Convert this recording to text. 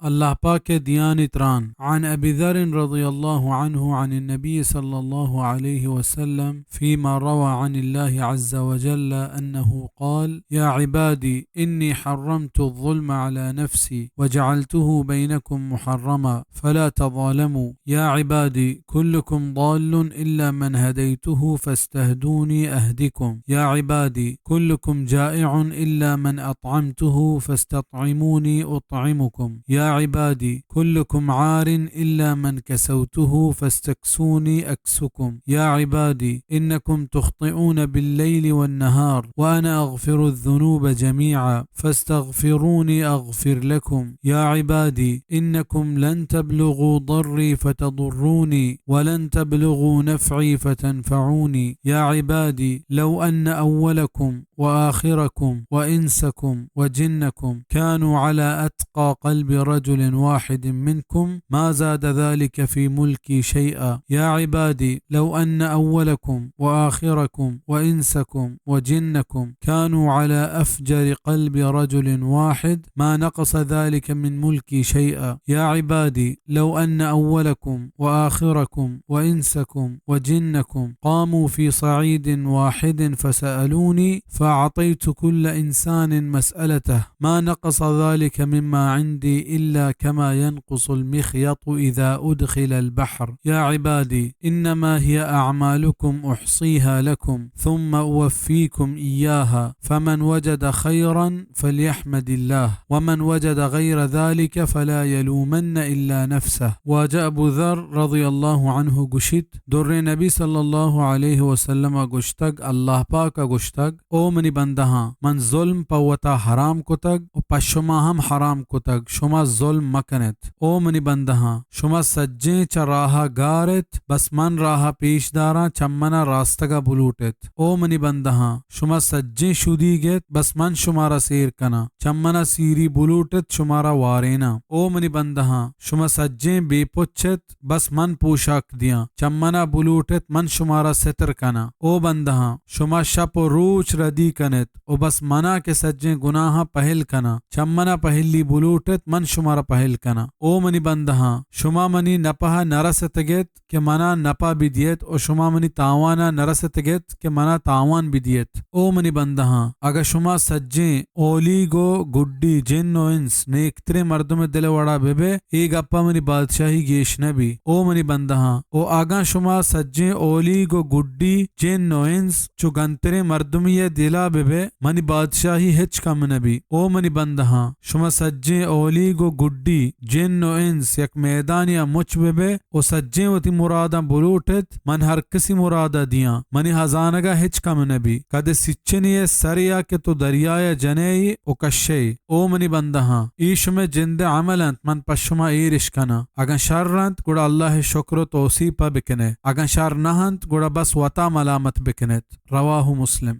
الله باك ديان تران. عن أبي ذر رضي الله عنه عن النبي صلى الله عليه وسلم فيما روى عن الله عز وجل أنه قال: يا عبادي إني حرمت الظلم على نفسي وجعلته بينكم محرما فلا تظالموا. يا عبادي كلكم ضال إلا من هديته فاستهدوني أهدكم. يا عبادي كلكم جائع إلا من أطعمته فاستطعموني أطعمكم. يا عبادي كلكم عار إلا من كسوته فاستكسوني أكسكم. يا عبادي إنكم تخطئون بالليل والنهار وأنا أغفر الذنوب جميعا فاستغفروني أغفر لكم. يا عبادي إنكم لن تبلغوا ضري فتضروني ولن تبلغوا نفعي فتنفعوني. يا عبادي لو أن أولكم وآخركم وإنسكم وجنكم كانوا على أتقى قلب رجل واحد منكم ما زاد ذلك في ملكي شيئا. يا عبادي لو أن أولكم وآخركم وإنسكم وجنكم كانوا على أفجر قلب رجل واحد ما نقص ذلك من ملكي شيئا. يا عبادي لو أن أولكم وآخركم وإنسكم وجنكم قاموا في صعيد واحد فسألوني فأعطيت كل إنسان مسألته ما نقص ذلك مما عندي إلا كما ينقص المخيط إذا أدخل البحر. يا عبادي إنما هي أعمالكم أحصيها لكم ثم أوفيكم إياها فمن وجد خيرا فليحمد الله ومن وجد غير ذلك فلا يلومن إلا نفسه. وجاء أبو ذر رضي الله عنه گوشید در نبی صلی الله علیه و سلم گوشتگ الله پاک گوشتگ او منی بنده ها من ظلم پوتا حرام کتگ و پس شما هم حرام کتگ شما ظلم مکنید. او منی بنده ها شما سجیں چ راہ گارت بس من راہ پیش دارا چمنا راستگا بلوٹت. او منی بنده ها شما سجیں شودی گت بس من شمارا سیر کنا چمنا سیری بلوٹت شمارا وارینا. او منی بنده ها شما سجیں بے پچت بس من پوشاک دیا چمنا بلوٹت من شمارا ستر کنا. او بنده ها شما شپ و روچ ردی کنت او بس منا کے سجیں گناہ پہل کنا چمنا پہلی بلوٹت من شمارا پہل کنا. او منی بنده ها شما منی نپہ نرستگت کہ منا نپا بدیت اور شما منی تاوانا نرستگت کہ منا تاوان بدیت. او منی بنده ها اگر شما سجیں اولی گو گڈی جن و انس نیکترے مردم دل وڑا بے ایک اپا منی بادشاہی گیش نبی. او منی بنده ها او آگا شما سجیں اولی گو گڈی جن و انس چو گنترے مردمی دلا بے منی بادشاہی ہچ کم نبی. او منی بنده ها شما سجیں اولی گو گڈی جن و انس یک میدان یا مچ بے او سجیں وتی مرادا بلوٹت من ہر کسی مرادا دیاں منی ہزانگا ہچ کم نبی کد سچنی سریا کہ تو دریائے جنئی او کشی. او منی بنده ها ایش میں جند عملنت من پشما ایرش کنا اگن شرنت گوڑا اللہ شکر و توصیپا بکنے اگن شر نہنت گوڑا بس وطا ملامت بکنت. رواہ مسلم.